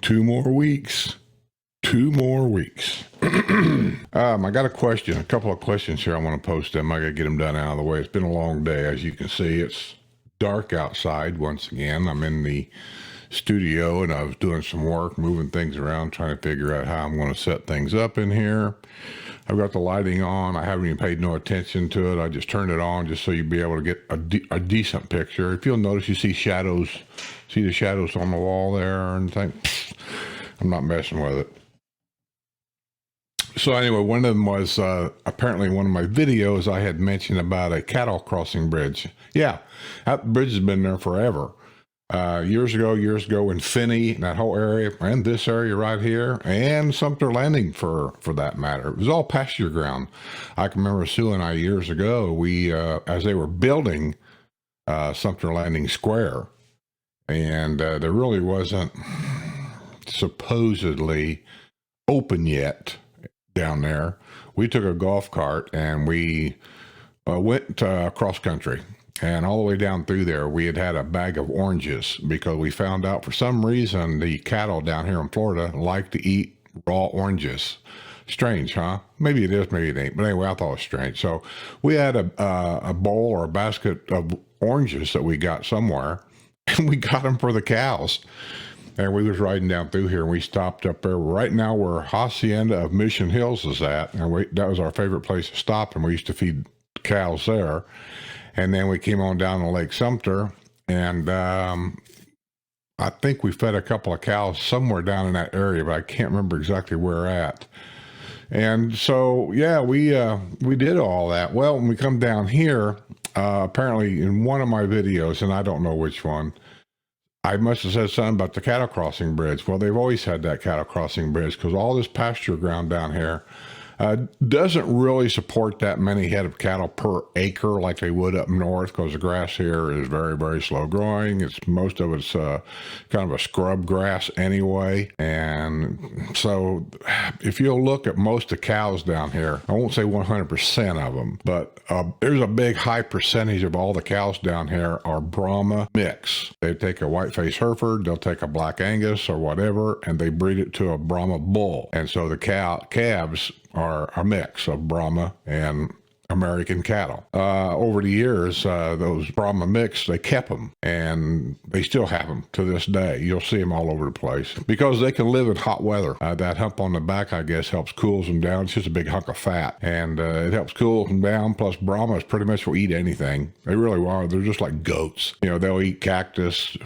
2 more weeks. 2 more weeks. I got a couple of questions here I want to post them. I got to get them done out of the way. It's been a long day. As you can see, it's dark outside once again. I'm in the studio and I was doing some work, moving things around, trying to figure out how I'm going to set things up in here. I've got the lighting on. I haven't even paid no attention to it. I just turned it on just so you'd be able to get a decent picture. If you'll notice, you see shadows. See the shadows on the wall there and things? I'm not messing with it. So anyway, one of them was apparently one of my videos I had mentioned about a cattle crossing bridge. Yeah, that bridge has been there forever. Years ago in Finney, that whole area, and this area right here, and Sumter Landing for that matter. It was all pasture ground. I can remember Sue and I years ago, we, as they were building Sumter Landing Square, and there really wasn't supposedly open yet down there. We took a golf cart and we went cross country. And all the way down through there, we had a bag of oranges because we found out for some reason the cattle down here in Florida like to eat raw oranges. Strange, huh? Maybe it is, maybe it ain't. But anyway, I thought it was strange. So we had a bowl or a basket of oranges that we got somewhere, and we got them for the cows. And we was riding down through here, and we stopped up there right now where Hacienda of Mission Hills is at. And that was our favorite place to stop, and we used to feed cows there. And then we came on down to Lake Sumter, and I think we fed a couple of cows somewhere down in that area, but I can't remember exactly where at. And so, yeah, we did all that. Well, when we come down here, apparently in one of my videos, and I don't know which one, I must have said something about the cattle crossing bridge. Well, they've always had that cattle crossing bridge because all this pasture ground down here doesn't really support that many head of cattle per acre like they would up north, because the grass here is very, very slow growing. Most of it's kind of a scrub grass anyway. And so if you'll look at most of the cows down here, I won't say 100% of them, but there's a big high percentage of all the cows down here are Brahma mix. They take a white-faced Hereford, they'll take a black Angus or whatever, and they breed it to a Brahma bull. And so the calves are a mix of Brahma and American cattle. Over the years, those Brahma mix, they kept them, and they still have them to this day. You'll see them all over the place because they can live in hot weather. That hump on the back, I guess, helps cools them down. It's just a big hunk of fat, and it helps cool them down. Plus, Brahmas pretty much will eat anything. They really are. They're just like goats. You know, they'll eat cactus,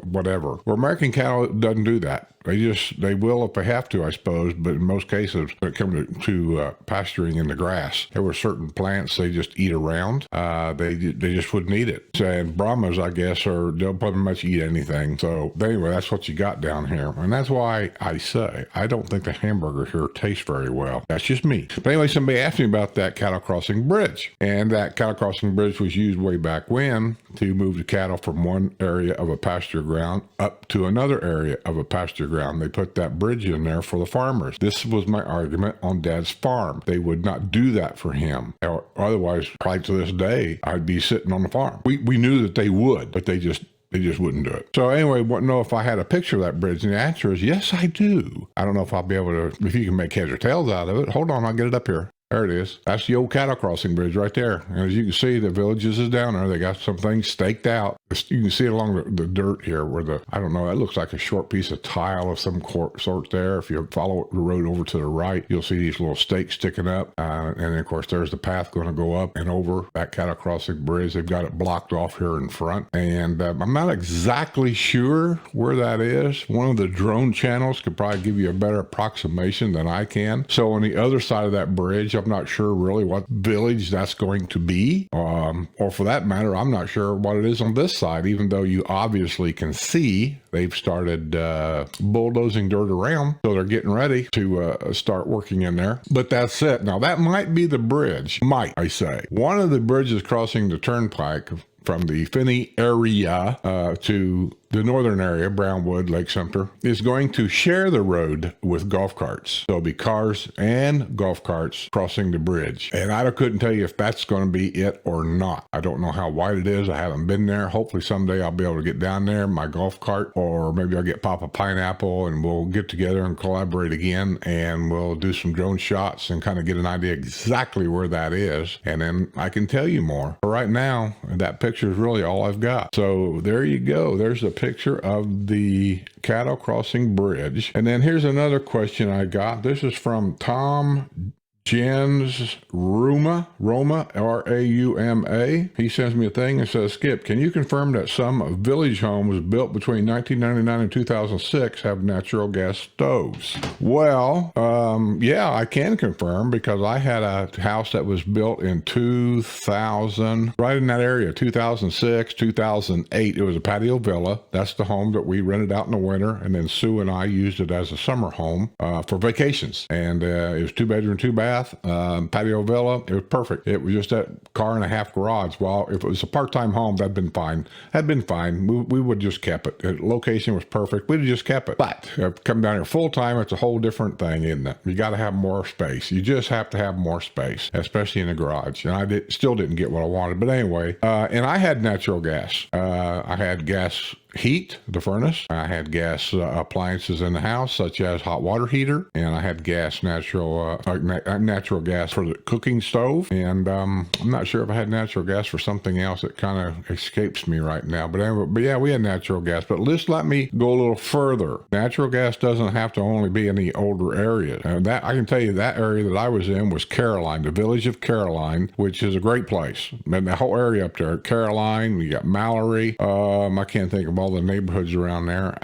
whatever. Where American cattle doesn't do that. They will if they have to, I suppose, but in most cases, when it comes to pasturing in the grass, there were certain plants they just eat around. They just wouldn't eat it. And Brahmas, I guess, they'll pretty much eat anything. So anyway, that's what you got down here. And that's why I say, I don't think the hamburger here tastes very well. That's just me. But anyway, somebody asked me about that cattle crossing bridge. And that cattle crossing bridge was used way back when to move the cattle from one area of a pasture ground up to another area of a pasture ground. They put that bridge in there for the farmers. This was my argument on Dad's farm. They would not do that for him. Otherwise, probably to this day, I'd be sitting on the farm. We knew that they would, but they just wouldn't do it. So anyway, want to know if I had a picture of that bridge, and the answer is yes, I do. I don't know if I'll be able to, if you can make heads or tails out of it. Hold on, I'll get it up here. There it is. That's the old cattle crossing bridge right there. And as you can see, the villages is down there. They got some things staked out. You can see it along the dirt here where I don't know, that looks like a short piece of tile of some sort there. If you follow the road over to the right, you'll see these little stakes sticking up. And then, of course, there's the path going to go up and over that cattle crossing bridge. They've got it blocked off here in front. And I'm not exactly sure where that is. One of the drone channels could probably give you a better approximation than I can. So on the other side of that bridge, I'm not sure really what village that's going to be, or for that matter, I'm not sure what it is on this side, even though you obviously can see they've started bulldozing dirt around, so they're getting ready to start working in there. But that's it. Now, that might be the bridge, might I say. One of the bridges crossing the turnpike from the Finney area to the northern area, Brownwood, Lake Sumter, is going to share the road with golf carts. So it'll be cars and golf carts crossing the bridge. And I couldn't tell you if that's going to be it or not. I don't know how wide it is. I haven't been there. Hopefully someday I'll be able to get down there, my golf cart, or maybe I'll get Papa Pineapple and we'll get together and collaborate again, and we'll do some drone shots and kind of get an idea exactly where that is. And then I can tell you more. But right now, that picture is really all I've got. So there you go. There's a picture of the Cattle Crossing Bridge. And then here's another question I got. This is from Tom Jens Rauma, R-A-U-M-A. He sends me a thing and says, Skip, can you confirm that some village homes built between 1999 and 2006 have natural gas stoves? Well, yeah, I can confirm because I had a house that was built in 2000, right in that area, 2006, 2008. It was a patio villa. That's the home that we rented out in the winter, and then Sue and I used it as a summer home for vacations. And it was 2-bedroom, 2-bath. Patio villa. It was perfect. It was just that car and a half garage. Well, if it was a part-time home, that'd been fine. We would just kept it. The location was perfect. We'd just kept it. But come down here full-time, it's a whole different thing, isn't it? You got to have more space. You just have to have more space, especially in the garage. And I still didn't get what I wanted. But anyway, and I had natural gas. I had gas heat, the furnace. I had gas appliances in the house, such as hot water heater, and I had natural gas for the cooking stove. And I'm not sure if I had natural gas for something else. That kind of escapes me right now. But anyway, yeah, we had natural gas. But let me go a little further. Natural gas doesn't have to only be in the older areas. And that I can tell you, that area that I was in was Caroline, the village of Caroline, which is a great place. And the whole area up there, Caroline, you got Mallory. I can't think of all the neighborhoods around there.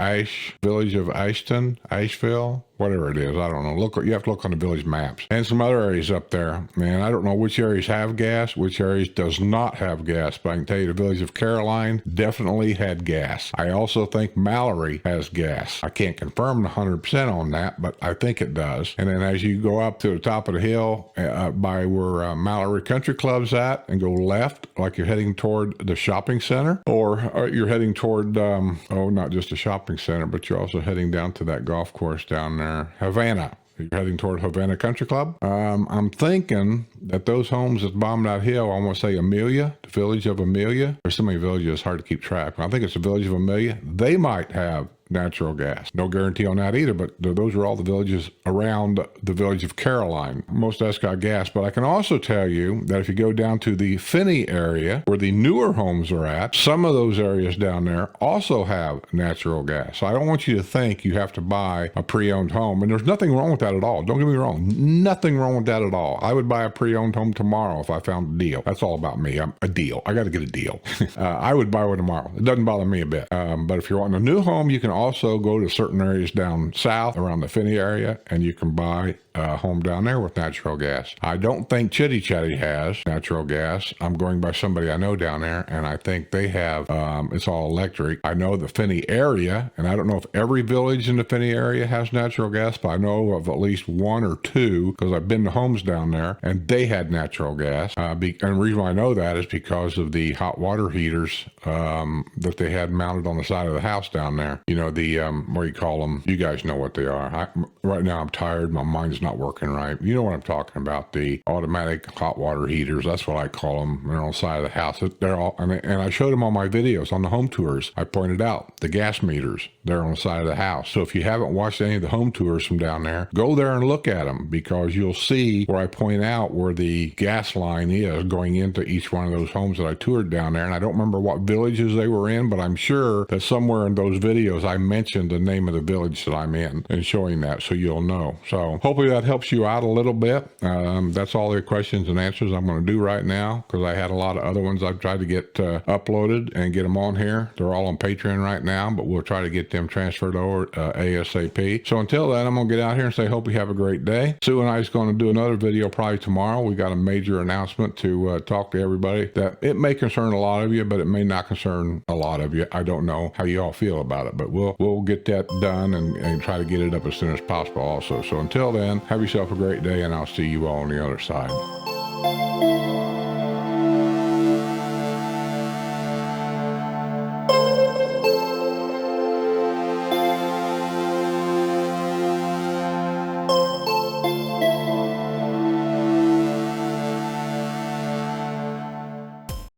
Village of Ashton, Asheville, whatever it is. I don't know. You have to look on the village maps. And some other areas up there. Man, I don't know which areas have gas, which areas does not have gas. But I can tell you the village of Caroline definitely had gas. I also think Mallory has gas. I can't confirm 100% on that, but I think it does. And then as you go up to the top of the hill by where Mallory Country Club's at and go left, like you're heading toward the shopping center, or you're heading toward, not just a shopping center, but you're also heading down to that golf course down there. Havana. You're heading toward Havana Country Club. I'm thinking that those homes that bombed that hill, I want to say Amelia, the village of Amelia. There's so many villages, it's hard to keep track. I think it's the village of Amelia. They might have natural gas. No guarantee on that either, but those are all the villages around the village of Caroline. Most of that's got gas, but I can also tell you that if you go down to the Finney area where the newer homes are at, some of those areas down there also have natural gas. So I don't want you to think you have to buy a pre-owned home, and there's nothing wrong with that at all. Don't get me wrong. Nothing wrong with that at all. I would buy a pre-owned home tomorrow if I found a deal. That's all about me. I'm a deal. I got to get a deal. I would buy one tomorrow. It doesn't bother me a bit. But if you're wanting a new home, you can also go to certain areas down south around the Finney area, and you can buy a home down there with natural gas. I don't think Chitty Chatty has natural gas. I'm going by somebody I know down there, and I think they have, it's all electric. I know the Finney area, and I don't know if every village in the Finney area has natural gas, but I know of at least one or two, because I've been to homes down there, and they had natural gas. And the reason why I know that is because of the hot water heaters that they had mounted on the side of the house down there. You know, the, what do you call them? You guys know what they are. Right now I'm tired. My mind's not working right. You know what I'm talking about, the automatic hot water heaters. That's what I call them. They're on the side of the house. They're all, and I showed them on my videos on the home tours. I pointed out the gas meters. They're on the side of the house. So if you haven't watched any of the home tours from down there, go there and look at them, because you'll see where I point out where the gas line is going into each one of those homes that I toured down there. And I don't remember what villages they were in, but I'm sure that somewhere in those videos I mentioned the name of the village that I'm in and showing that, so you'll know. So hopefully that helps you out a little bit. That's all the questions and answers I'm going to do right now, because I had a lot of other ones I've tried to get uploaded and get them on here. They're all on Patreon right now, but we'll try to get them transferred over ASAP. So until then, I'm going to get out here and say hope you have a great day. Sue and I is going to do another video probably tomorrow. We got a major announcement to talk to everybody that it may concern a lot of you, but it may not concern a lot of you. I don't know how you all feel about it, but we'll get that done and try to get it up as soon as possible also. So until then, have yourself a great day, and I'll see you all on the other side.